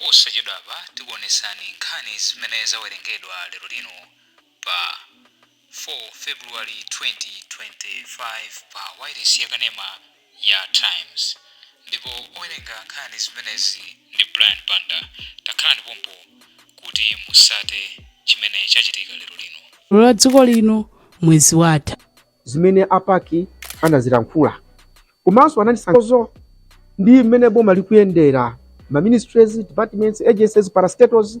posachedwa apa tikuonesani nkhani zimene zawerengedwa lero lino pa 4 February 2025 pa wireless yakanema ya Times. Ndipo owerenga nkhani zimenezi ndi Brian Panda. Takhalani pompo kuti musate chimene chachitika lero lino. Lwa dziko lino mwezi watha zimene apaki anazilankhula komanso ananisanzo ndi mmene boma likuyendera ma ministries, departments, agencies, parastatals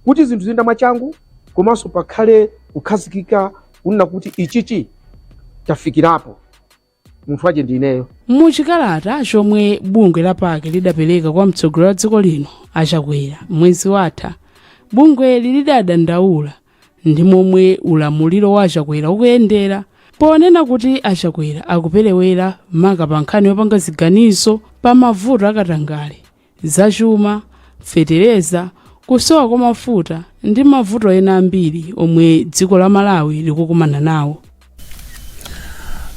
kuti zinthu ziyenda mwachangu komanso pakhale kukhazikika kunena kuti ichichi tafikirapo munthu waje ndi ineyo. muchikalata chomwe bungwe la paki lidapereka kwa mtsogoleri wa dziko lino Achakwera mwezi watha, bungwe lidadandaula ndi momwe ulamuliro wa Achakwera ukuyendera, ponena kuti Achakwera akuperewera maka pa nkhani yopanga ziganizo pa mavuto akatangale, zachuma, fetereza, kusowa kwa mafuta ndi mavuto ena ambiri omwe dziko la Malawi likukumana nawo.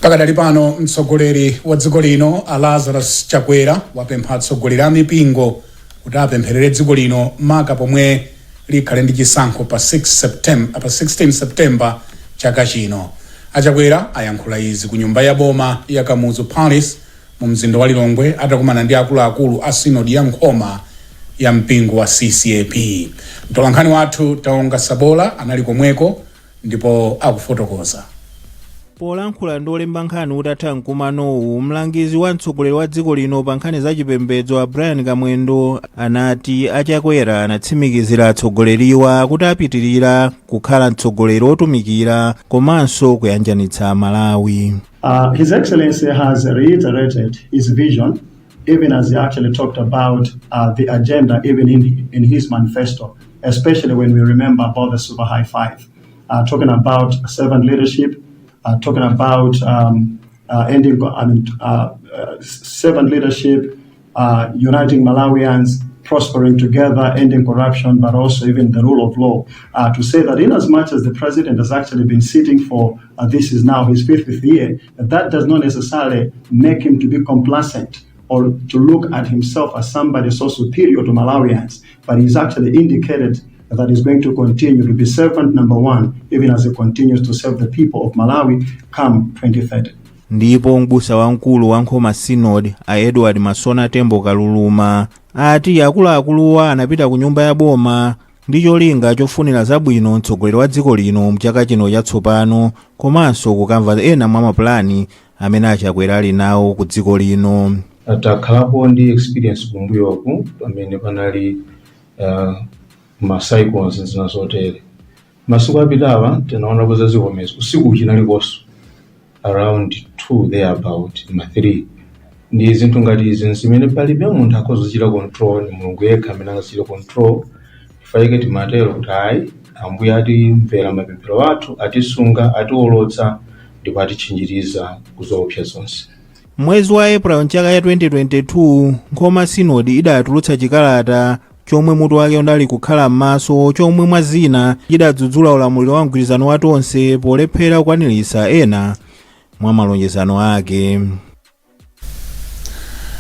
Pakadali pano mtsogoleri wa dziko lino Lazarus Chakwera wapempha atsogoleri a mipingo kuti apempherere dziko lino maka pomwe likhale ndi chisankho pa 16 September chaka chino. Achakwera ayankhula izi ku nyumba ya boma ya Kamuzu Palace mu mzinda wa Lilongwe atakumana ndi akuluakulu a sinodi ya Nkhoma ya mpingo wa CCAP. Mtolankhani wathu Taonga Sabola anali komweko ndipo akufotokoza. Polankhula ndi olemba nkhani utatha mkumanowu, mlangizi wa mtsogoleri wa dziko lino pa nkhani zachipembedzo a Brian Kamwendo anati Achakwera anatsimikizira atsogoleriwa kuti apitirira kukhala mtsogoleri otumikira komanso kuyanjanitsa Malawi. His Excellency has reiterated his vision, even as he actually talked about the agenda, even in his manifesto, especially when we remember about the Super High Five, talking about servant leadership, talking about ending servant leadership, uniting Malawians, prospering together, ending corruption, but also even the rule of law. To say that in as much as the president has actually been sitting for, this is now his 50th year, that does not necessarily make him to be complacent or to look at himself as somebody so superior to Malawians, but he's actually indicated that he's going to continue to be servant number one, even as he continues to serve the people of Malawi come 2030. Ndipo mbusa wamkulu wa Nkhoma Synod a Edward Masona Tembo Kaluluma ati akuluakuluwa anapita ku nyumba ya boma ndi cholinga chofunira zabwino mtsogoleri wa dziko lino mchaka chino chatsopano, komanso kukamva ena mwa mapulani amene Achakwera ali nawo ku dziko lino. Takhalapo ndi experience kumbuyoku pamene panali cyclones zinazotere. Masiku apitawa tinaona kuza zikomezi usiku chinalikonso around 2 thereabout ma 3. Ndi zinthu ngati izi zimene palibe munthu akhozochita control, ni Mulungu yekha amene angachita control. Ifaike timatero kuti ayi Ambuye atimvera mapemphero athu, atisunga, atiolotsa ndipo atichinjiriza kuzoopsa zonse. Mwezi wa April mchaka ya 2022 Nkhoma Synod idatulutsa chikalata chomwe mutu wake unali kukhala m'maso, chomwe mwa zina chidadzudzula ulamuliro wa mgwirizano wa tonse polephera kukwaniritsa ena mwa malonjezano ake.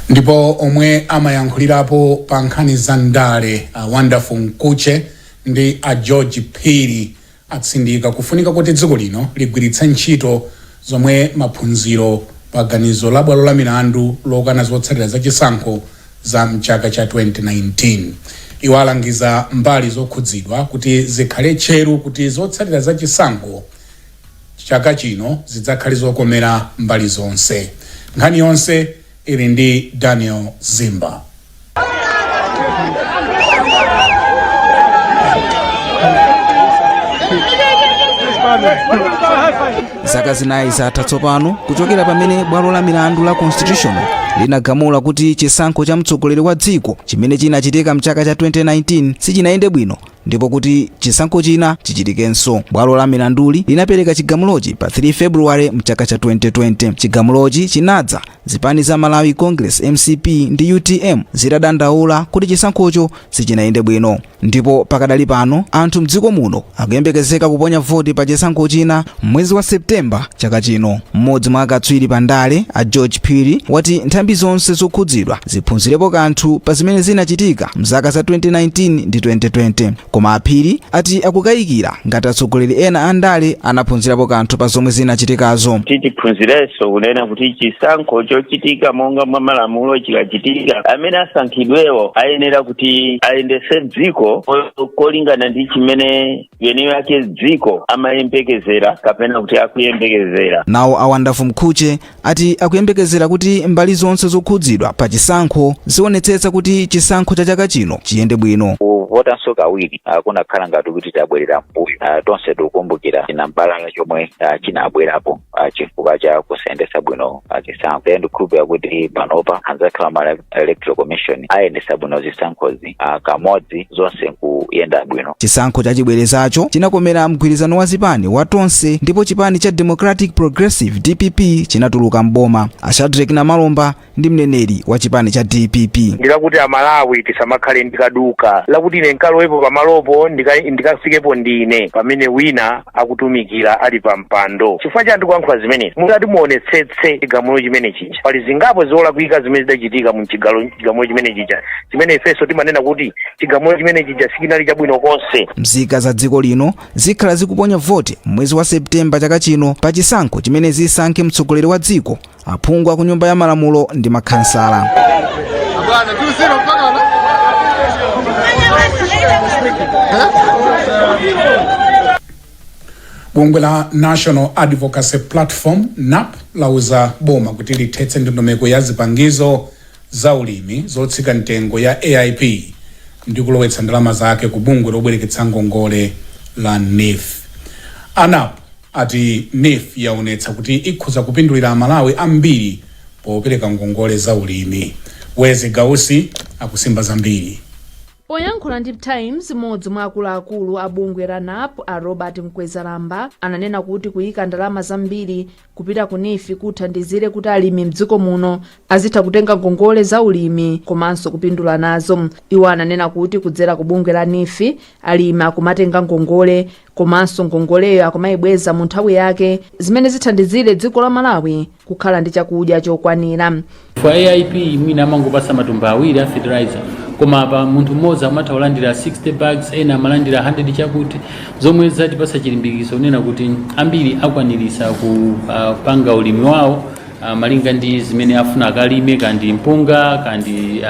Ndipo omwe amayankhulirapo pa nkhani za ndale a Wonderful Nkuche ndi a George Phiri atsindika kufunika kuti dziko lino ligwiritsa ntchito zomwe maphunziro pa ganizo la bwalo la milandu lokana zotsatira za chisankho za mchaka cha 2019. Iwo alangiza mbali zokhudzidwa kuti zikhale tcheru kuti zotsatira za chisankho chaka chino zidzakhale zokomera mbali zonse. Nkhani yonse ili ndi Daniel Zimba. Zaka zinayi zatha tsopano kuchokera pamene bwalo la milandu la Constitutional linagamula kuti chisankho cha mtsogoleri wa dziko chimene chinachitika mchaka cha 2019 sichinayende bwino ndipo kuti chisankho china chichitikenso. Bwalo la milanduli linapereka chigamulochi pa 3 Februwale mchaka cha 2020. Chigamulochi chinadza zipani za Malawi Congress MCP ndi UTM zitadandaula kuti chisankhocho sichinayende bwino, ndipo pakadali pano anthu mdziko muno akuyembekezeka kuponya voti pa chisankho china mwezi wa Septemba chaka chino. Mmodzi mwa akatswiri pa ndale a George Phiri wati nthambi zonse zokhudzidwa ziphunzirepo kanthu pa zimene zinachitika mzaka za 2019 ndi 2020, koma Phiri ati akukayikira ngati atsogoleri ena a ndale anaphunzirapo kanthu pa zomwe zinachitikazo. Tiphunzirenso kunena kuti chisankho chochitika monga mwa malamulo chikachitika, amene asankhidwewo ayenera kuti ayendese dziko kolingana ndi chimene yeneyo yake dziko amayembekezera kapena kuti akuyembekezera. Nawo a Wonderful Mkhuche ati akuyembekezera kuti mbali zonse zokhudzidwa pa chisankho zionetsetsa kuti chisankho cha chaka chino chiyende bwino. Votanso kawiri kunakhala ngati kuti tabwerera mbuyo, tonse tikukumbukira chinambalala chomwe chinabwerapo chifukwa cha kusayendesa bwino chisankho. Ndikukhulupirira kuti panopa anzathu ama electoral commission ayendesa bwino zisankhozi kamodzi zonse nkuyenda bwino. Chisankho chachibwerezacho chinakomera mgwirizano wa zipani wa tonse, ndipo chipani cha Democratic Progressive DPP chinatuluka mboma. Shadrack Namalomba ndi mneneri wa chipani cha DPP. Ndikakuti amalawi tisamakhale ndikaduka lakuti ine nkalowepo pamalopo ndikafikepo ndine pamene wina akutumikira ali pa mpando. Chifukwa cha ndikuyankhula zimenezi mungati muonetsetse chigamulo chimene chija pali zingapo zolakwika zimene zidachitika mu chigamulo chimene chija, chimene ifenso timanena kuti chigamulo chimene chija sikinali chabwino konse. Mzika za dziko lino zikhala zikuponya voti mwezi wa Septemba chaka chino pa chisankho chimene zisankhe mtsogoleri wa dziko, aphungu a ku nyumba ya malamulo ndi makhansala. Bungwe la National Advocacy Platform NAP lauza boma kuti lithetse ndondomeko ya zipangizo za ulimi zotsika mtengo ya AIP ndi kulowetsa ndalama zake ku bungwe lobwereketsa ngongole la NIF. ANAP ati NIF yaonetsa kuti ikhoza kupindulira amalawi ambiri popereka ngongole za ulimi. Wezi Gausi akusimba zambiri. Poyankhula ndi Times, mmodzi mwa akuluakulu a bungwe la NAP a Robert Mkwezalamba ananena kuti kuyika ndalama zambiri kupita ku NIF kuthandizire kuti alimi mdziko muno azitha kutenga ngongole za ulimi komanso kupindula nazo. Iwo ananena kuti kudzera ku bungwe la NIF alimi akumatenga ngongole komanso ngongoleyo akumayibweza mu nthawi yake, zimene zithandizire dziko la Malawi kukhala ndi chakudya chokwanira. For AIP mwina amangopasa matumba awiri a fertilizer, koma pa munthu mmodzi amatha kulandira 60 bags, ena amalandira 100 chakuti, zomwe zatipasa chilimbikitso kunena kuti ambiri akwanirisa kupanga ulimi wawo malinga ndi zimene afuna akalime, kandi mpunga, kandi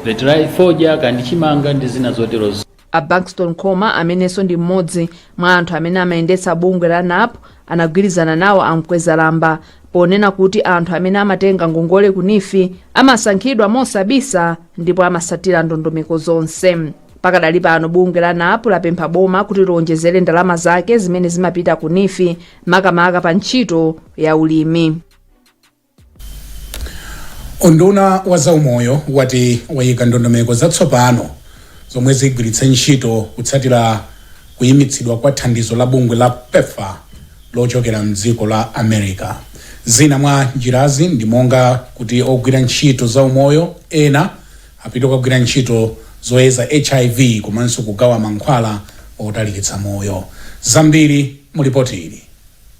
fertilizer foja, kandi chimanga ndi zina zoterozo. A Buxton Khoma amenenso ndi mmodzi mwa anthu amene amayendetsa bungwe la NAP anagwirizana nawo a Mkwezalamba ponena kuti anthu amene amatenga ngongole ku NIF amasankhidwa mosabisa ndipo amasatira ndondomeko zonse. Pakadali pano bungwe la NAP lapempha boma kuti lonjezere ndalama zake zimene zimapita ku NIF makamaka pa ntchito ya ulimi. Unduna wa zaumoyo wati wayika ndondomeko zatsopano zomwe zigwiritse ntchito kutsatira kuyimitsidwa kwa thandizo la bungwe la PEPFAR lochokera mdziko la America. Zina mwa njirazi ndi monga kuti ogwira ntchito zaumoyo ena apite kugwira ntchito zoyeza HIV komanso kugawa mankhwala otalikitsa moyo. Zambiri mu ripoti ili.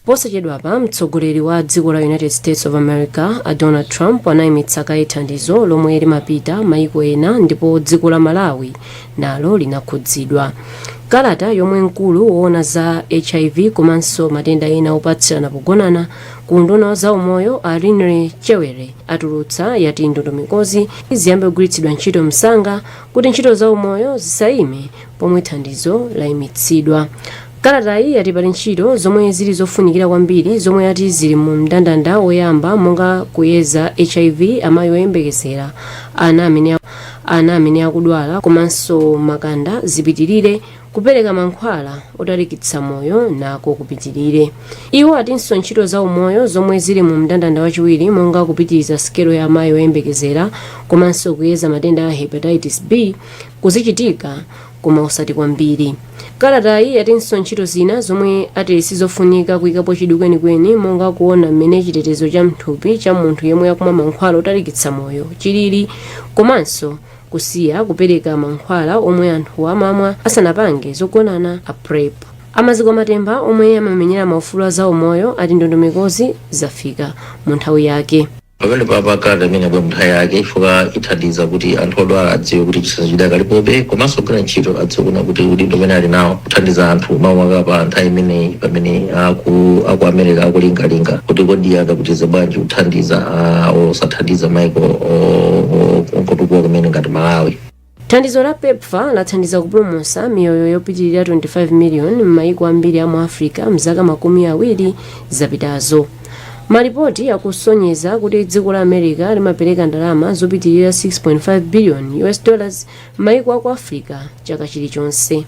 Posachedwapa mtsogoleri wa dziko la United States of America a Donald Trump anayimitsa kaye thandizo lomwe limapita maiko ena ndipo dziko la Malawi nalo linakhudzidwa. Kalata yomwe mkulu woona za HIV komanso matenda ena opatsirana pogonana ku nduna za umoyo a Rinre Chewere atulutsa yati ndondomekozi ziyambe kugwiritsidwa ntchito msanga kuti ntchito za umoyo zisayime pomwe thandizo layimitsidwa. Kalata iyi yati pali ntchito zomwe zili zofunikira kwambiri zomwe yati zili mu mndandanda woyamba monga kuyeza HIV amayi oyembekezera, ana amene akudwala komanso makanda zipitirire, kupereka mankhwala otalikitsa moyo nako kupitirire. Iwo atinso ntchito za umoyo zomwe zili mu mndandanda wachiwiri monga kupitiriza sikelo ya amayi oyembekezera komanso kuyeza matenda a hepatitis B kuzichitika koma osati kwambiri. kalatayi yatinso ntchito zina zomwe ati sizofunika kuyikapo chidwi kwenikweni monga kuona mmene chitetezo cha mthupi cha munthu yemwe akumwa mankhwala otalikitsa moyo chilili, komanso kusiya kupereka mankhwala omwe anthu amamwa asanapange zogonana a PrEP. amaziko matemba omwe amamenyera maufulu a zaumoyo ati ndondomekozi zafika mu nthawi yake. pamene papakala amene kwa mnthawi yake chifukwa ithandiza kuti anthu odwala adziwe kuti chisazo chidakalipobe, komanso kugwira ntchito adziwe kuna kuti udindo umene ali nawo kuthandiza anthu mawu pa nthawi imeneyi pamene aku America akulingalinga kuti kodi akapitiza bwanji kuthandiza osathandiza maiko onkotukwa kumene ngati Malawi. thandizo la PEPFAR lathandiza kupulumutsa miyoyo yopitirira 25 miliyoni m'mayiko ambiri a mu Africa mzaka makumi awiri zapitazo. Maripoti akusonyeza kuti dziko la America limapereka ndalama zopitirira 6.5 billion US dollars m'mayiko aku Africa chaka chilichonse.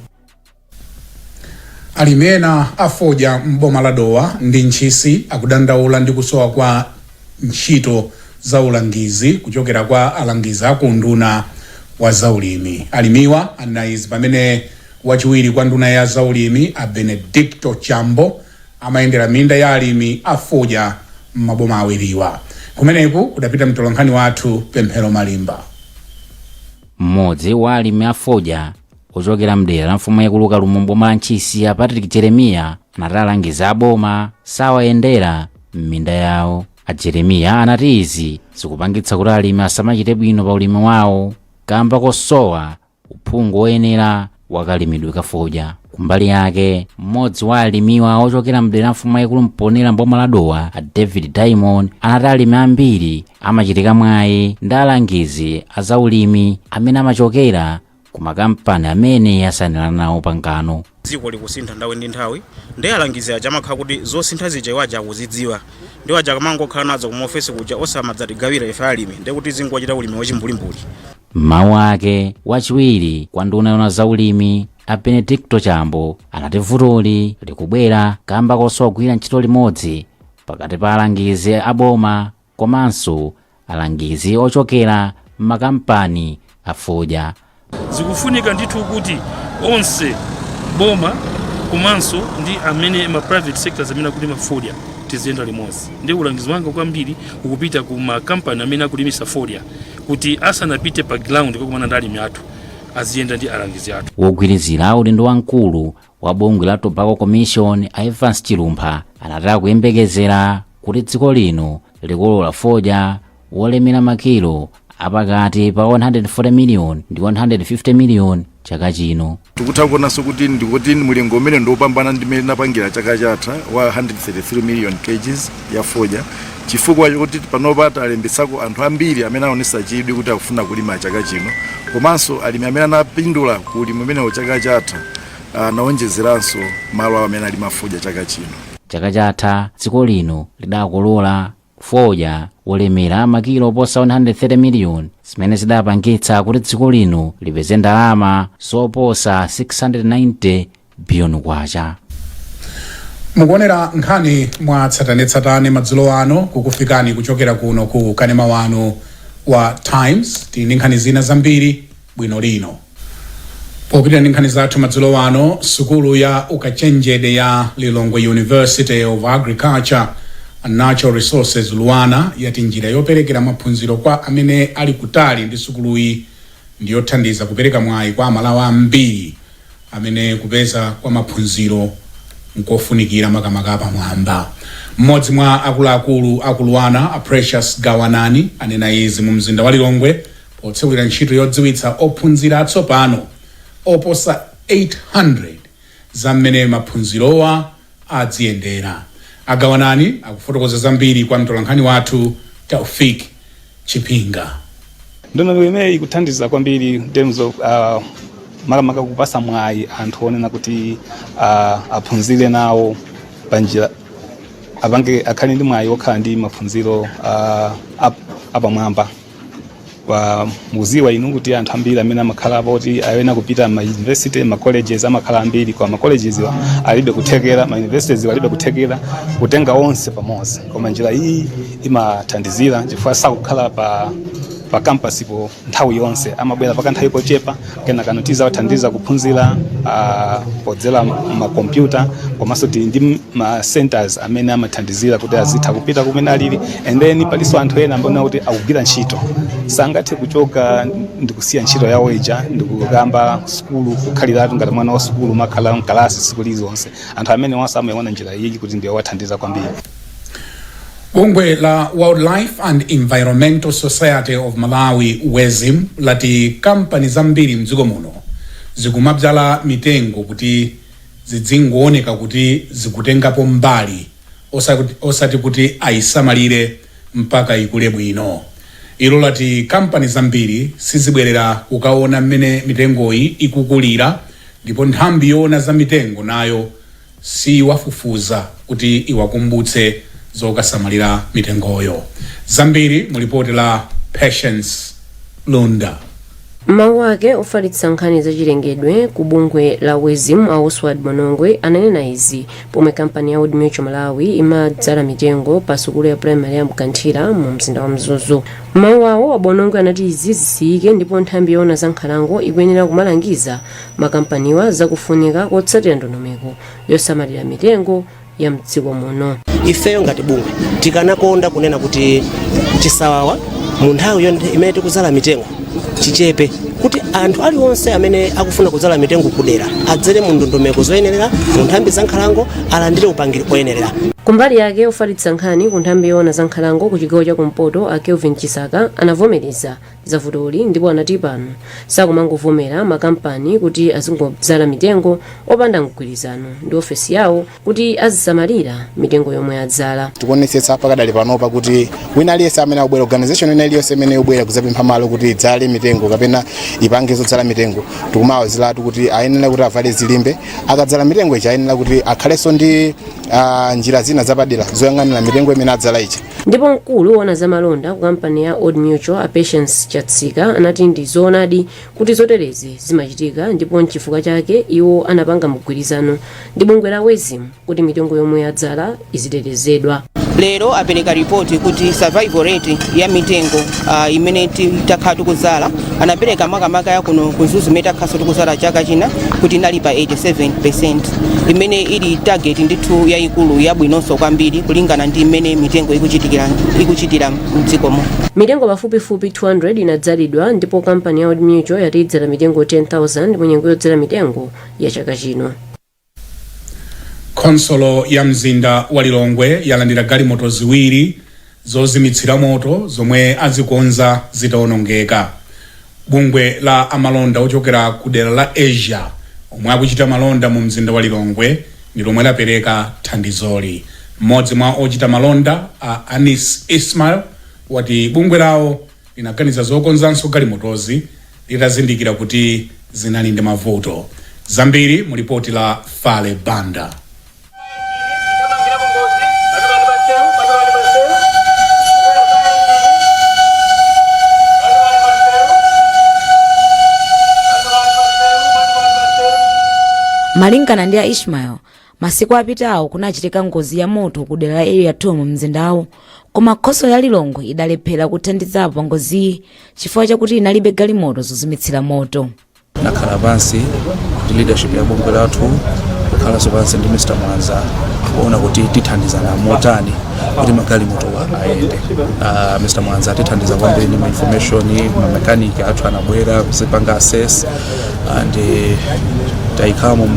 Alimena afoja mboma la Dowa ndi ntchisi akudandaula ndi kusowa kwa ntchito za ulangizi kuchokera kwa alangizi akunduna wa zaulimi. Alimiwa anaizi pamene wachiwiri kwa nduna ya zaulimi a Benedicto Chambo amayendera minda ya alimi afoja maboma awiriwa. Kumeneku kudapita mtolankhani wathu Pemphero Malimba. Mmodzi wa alimi afoja ochokera mdera la mfumu yakuluka lumombo mwa ntchisi ya Patrick Jeremia anatalangiza aboma sawayendera m'minda yawo. A Jeremia anati izi zikupangitsa kuti alimi asamachite bwino pa ulimi wawo kamba kosowa uphungu woyenera wakalimidwe kafoja. Kumbali yake mmodzi wa alimiwa ochokera mdera la mfumu yakulu mponera mboma la Dowa a David Diamond anati alimi ambiri amachitika mwayi ndi alangizi azaulimi amene amachokera ku makampani amene asanalana nawo pangano. dziko likusintha nthawi ndi nthawi ndi alangizi aja amakhala kuti zosintha zija iwaja akuzidziwa ndi waja kamangokhala nazo ku ofesi kuja osamadzatigawana ife alimi ndi kuti zingochita ulimi wachimbulimbuli. Mawu ake wachiwiri kwa nduna yona zaulimi a Benedicto Chambo anati vutoli likubwera kamba kosowa kugwira ntchito limodzi pakati pa alangizi aboma komanso alangizi ochokera m'makampani afoja. Zikufunika ndithu kuti onse boma komanso ndi amene ma private sectors amene akulima fodia tiziyenda limodzi. Ndi ulangizi wanga kwambiri ukupita ku makampani amene akulimisa fodia kuti asanapite pa ground kokumana ndi alimi athu aziyenda ndi alangizi athu. Wogwirizira udindo wamkulu wa bungwe la Tobacco Commission Evans Chilumpha anataka kuyembekezera kuti dziko lino likolola fodia wolemera makilo apakati pa 140 million ndi 150 million chaka chino. Tikutha kuonanso kuti ndikuti mulingo umene ndiopambana ndimene napangira chaka chatha wa 133 million kgs ya foja chifukwa chokuti panopa talembetsako anthu ambiri amene aonesa chidwi kuti akufuna kulima chaka chino komanso alimi amene anapindula kulima umene chaka chatha naonjezeranso malo amene alima foja chaka chino. Chaka chatha dziko lino lidakolola foja wolemera makilo oposa 130 million zimene zidapangitsa kuti dziko lino lipeze ndalama zoposa 690 billion kwacha. Mukuonera nkhani mwatsatanetsatane madzulo ano kukufikani kuchokera kuno ku kanema wanu wa Times. Tili nkhani zina zambiri bwino lino. Popita nkhani zathu madzulo ano, sukulu ya ukachenjede ya Lilongwe University of Agriculture and Natural Resources Luana yati njira yoperekera maphunziro kwa amene ali kutali ndi sukuluyi ndiyothandiza kupereka mwayi kwa Amalawi ambiri amene kupeza kwa maphunziro nkofunikira makamaka pamwamba. Mmodzi mwa akuluakulu aku Luana a Precious Gawanani anena izi mu mzinda wa Lilongwe potsegulira ntchito yodziwitsa ophunzira atsopano oposa 800 za mmene maphunzirowa adziyendera. Agawanani akufotokoza zambiri kwa mtolankhani wathu Taufik Chipinga. Ndondomeko imene ikuthandiza kwambiri in terms of makamaka kupasa mwayi anthu onena kuti aphunzire nawo panjira apange akhale ndi mwayi okhala ndi maphunziro apamwamba. Muziwa inu kuti anthu ambiri amene amakhala poti ayena kupita ma university ma colleges amakhala ambiri kwa ma colleges alibe kuthekera, ma universities alibe kuthekera kutenga onse pamodzi. Koma njira iyi imathandizira chifukwa sakukhala pa pa campus po nthawi yonse amabwera paka nthawi pochepa kenaka notiza wathandiza kuphunzira podzera makompyuta komanso tili ndi ma centers amene amathandizira kuti azitha kupita kumene alili, and then paliso anthu ena ambona kuti akugwira ntchito sangathe kuchoka ndikusiya ntchito yawo ija ndikukamba sukulu kukhaliratu ngati mwana wa sukulu makhala mkalasi siku lizonse. Anthu amene wanso amayiona njira iyi kuti ndiyo wathandiza kwambiri. Bungwe la Wildlife and Environmental Society of Malawi WEZIM lati kampani zambiri mdziko muno zikumabzala mitengo kuti zidzingooneka kuti zikutengapo mbali osati kuti aisamalire mpaka ikule bwino. Ilo lati kampani zambiri sizibwerera kukaona mmene mitengoyi ikukulira, ndipo nthambi yoona za mitengo nayo si wafufuza kuti iwakumbutse zokasamalira mitengoyo. Zambiri mulipoti la Patience Lunda. Mawu ake ofalitsa nkhani zachilengedwe ku bungwe la WEZIM a Oswald Monongwe ananena izi pomwe kampani ya Old Mutual Malawi imadzala mitengo pa sukulu ya primary ya Mkanthira mu mzinda wa Mzuzu. Mawu awo a Monongwe anati izi zisiyike ndipo nthambi yoona za nkhalango ikuyenera kumalangiza makampaniwa zakufunika kotsatira ndondomeko yosamalira mitengo ya mdziko muno. Ifeyo ngati bungwe tikanakonda kunena kuti chisawawa mu nthawi imene tikuzala mitengo chichepe kuti anthu aliwonse amene akufuna kuzala mitengo kudera adzere mu ndondomeko zoyenerera mu nthambi za nkhalango alandire upangiri oyenerera. Kumbali yake ofalitsa nkhani ku nthambi yoona za nkhalango ku chigawo cha kumpoto a Kelvin Chisaka anavomereza zavutoli ndipo anati pano sakumangovomera makampani kuti azingodzala mitengo opanda mgwirizano ndi ofesi yawo kuti azisamalira mitengo yomwe adzala. Tikuonetsetsa pakadali panopa kuti wina aliyense amene akubwera organization ina iliyonse imene ikubwera kuzapempha malo kuti idzale mitengo kapena ipange zodzala mitengo tikumawaziratu kuti ayenera kuti avale zilimbe akadzala mitengo ichi ayenera kuti akhalenso ndi njira zina zapadera zoyang'anira mitengo imene adzala ichi. Ndipo mkulu woona za malonda ku kampani ya Old Mutual a Patience Chatsika anati ndi zoonadi kuti zoterezi zimachitika ndipo nchifukwa chake iwo anapanga mgwirizano ndi bungwe la WEZIM kuti mitengo yomwe yadzala izitetezedwa. Lero apereka ripoti kuti survival rate ya mitengo imene takhala tikuzala anapereka makamaka ya kuno kuzuzu imene takhala tikuzala chaka china kuti inali pa 87%, imene ili target ndithu yayikulu yabwinonso kwambiri kulingana ndi imene mitengo ikuchitira mdzikomo. Mitengo pafupifupi 200 inadzalidwa ndipo kampani ya Old Mutual yati idzala mitengo 10,000 mu nyengo yodzala mitengo ya chaka chino. Konsolo ya mzinda wa Lilongwe yalandira galimoto ziwiri zozimitsira moto zomwe azikonza zitaonongeka. Bungwe la amalonda ochokera ku dera la Asia omwe akuchita malonda mu mzinda wa Lilongwe ndi lomwe lapereka thandizoli. Mmodzi mwa ochita malonda Anis Ismail wati bungwe lawo linaganiza zokonzanso galimotozi litazindikira kuti zinali ndi mavuto. Zambiri mulipoti la Fale Banda. Malingana ndi a Ismail, masiku apitawo kunachitika ngozi ya moto ku dera la Area 2 mu mzindawo, koma khonsolo ya Lilongwe idalephera kuthandizapo pa ngoziyi chifukwa chakuti inalibe galimoto zozimitsira moto. Nakhala pansi ndi leadership ya bungwe lathu kukhalanso pansi ndi Mr. Mwanza kuona kuti tithandizana motani kuti magalimoto ayende. Mr. Mwanza atithandiza kwambiri ndi information, mechanic athu anabwera kuzipanga assess and taikamo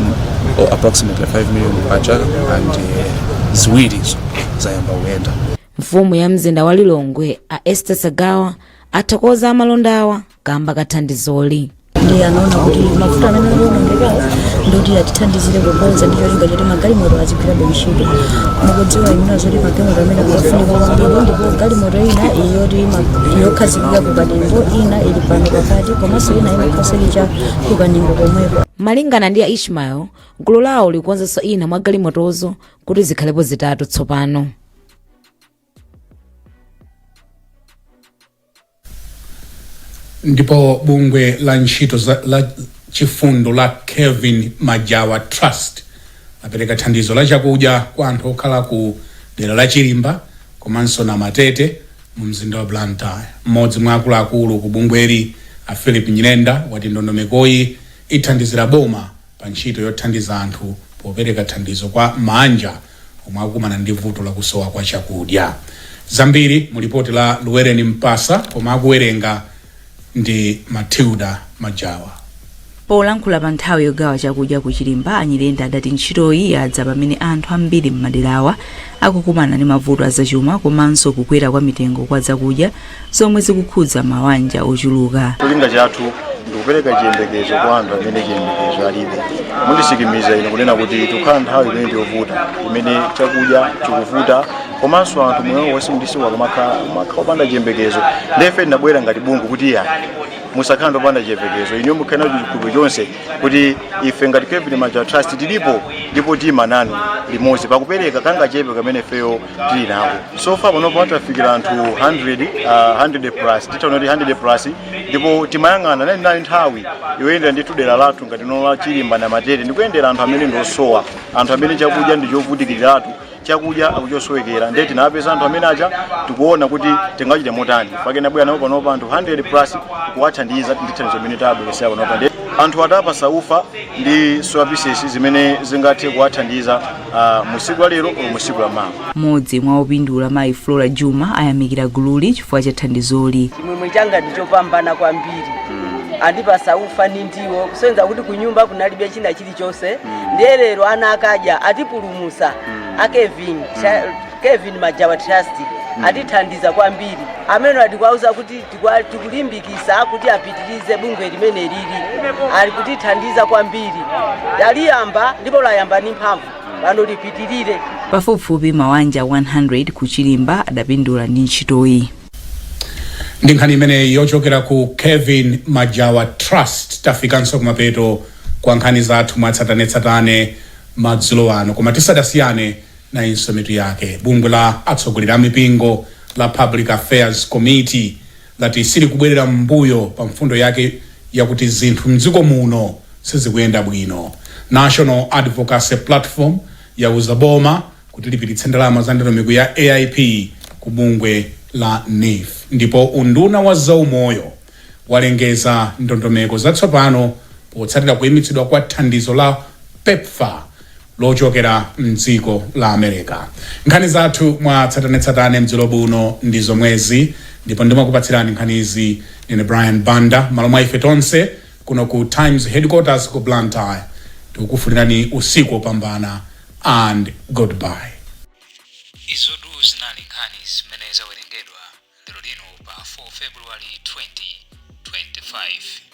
approximately 5 million kwacha and ziwiri zayamba kuyenda. Mfumu ya mzinda wa Lilongwe a Esther Sagawa athokoza amalondawa kamba kathandizoli. Ndi anaona kuti mafuta amene anaonongeka ndoti atithandizire kukonza ndicho chinga choti magalimoto azigwira ntchito. Mukudziwa imene zoti magalimoto amene akufunika kwambiri ndipo galimoto ina iyoti yokhazikika ku Katembo, ina ili pano pakati komanso ina imakhazikika ku Kaningo komweko. Malingana ndi a Ismail, gulu lawo likonzanso ina mwa galimotozo kuti zikhalepo zitatu tsopano. Ndipo bungwe la ntchito la chifundo la Kelvin Majawa Trust apereka thandizo la chakudya kwa anthu okhala ku dera la Chilimba komanso na Matete mu mzinda wa Blantyre. Mmodzi mwa akuluakulu ku bungweli a Philip Nyirenda wati ndondomekoyi ithandizira boma pa ntchito yothandiza anthu popereka thandizo kwa manja omwe akumana ndi vuto la kusowa kwa chakudya. Zambiri mu ripoti la Luwereni Mpasa koma akuwerenga ndi Matilda Majawa. Polankhula pa nthawi yogawa chakudya ku Chilimba, Anyirenda adati ntchitoyi yadza pamene anthu ambiri m'maderawa akukumana ndi mavuto azachuma komanso kukwera kwa mitengo kwa zakudya zomwe zikukhudza mabanja ochuluka. Cholinga chathu ndikupereka chiyembekezo kwa anthu amene chiyembekezo alibe. Mundisikimiza ino kunena kuti tukhala nthawi imene ndiyovuta imene chakudya chikuvuta komanso anthu moyo wonse mudisiwa kumakhala opanda chiyembekezo. Ndefe ndinabwera ngati bungu kuti ya musakhala opanda chiyembekezo inyo mukhena chikulu chonse kuti ife ngati Kevin Majawa Trust tilipo ndipo tima nanu limodzi pakupereka kanga chepe kamene feyo tili nawo. So far panopo tafikira anthu 100 plus titaona kuti 100 plus ndipo timayang'ana nali nthawi yoyenda ndithu dera lathu ngati nola Chilimba na Matete ndikuyendera anthu amene ndosowa, anthu amene chakudya ndichovutikiratu, chakudya akuchosowekera ndeti tinapeza anthu amene aja tikuona kuti tingachite motani pakena bwera nawo panopa anthu 100 plus kuwathandiza ndi thandizo limene tabweretsa panopa ndi anthu atapa saufa ndi services zimene zingathe kuwathandiza musiku la lero o musiku la mawa. Mmodzi mwa opindula Mayi Flora Juma ayamikira gululi chifukwa cha thandizoli. Chimwemwe changa ndichopambana kwambiri. Andipa saufa ni ndiwo kusenza kuti kunyumba kunalibe china chilichonse ndiye lero ana akadya atipulumusa a Kevin Majawa Trust atithandiza kwambiri amene atikwauza kuti tikulimbikisa kuti apitirize bungwe limene lili ali kutithandiza kwambiri aliyamba ndipo layamba ni mphamvu pano lipitirire. Pafupifupi mabanja 100 ku Chilimba adapindula ndi ntchitoyi. Ndi nkhani imene yochokera ku Kevin Majawa Trust tafikanso kumapeto kwa nkhani zathu mwatsatanetsatane madzulo ano koma tisadasiyane na insomitu yake. Bungwe la atsogoleri a mipingo la Public Affairs Committee lati sili kubwerera mbuyo pa mfundo yake yakuti zinthu mdziko muno sizikuyenda bwino. National Advocacy Platform yauza boma kuti lipititse ndalama za ndondomeko ya AIP ku bungwe la NIF. Ndipo unduna wa zaumoyo walengeza ndondomeko zatsopano potsatira kuyimitsidwa kwa thandizo la PEPFAR lochokera mdziko la America. Nkhani zathu mwatsatanetsatane mdzulo buno ndi zomwezi ndipo ndimakupatsirani nkhani izi nine Brian Banda malo mwa ife tonse kuno ku Times Headquarters ku Blantyre. Tikukufunirani usiku opambana and goodbye. Izodu zinali nkhani zimene zawerengedwa lero lino pa 4 February 2025.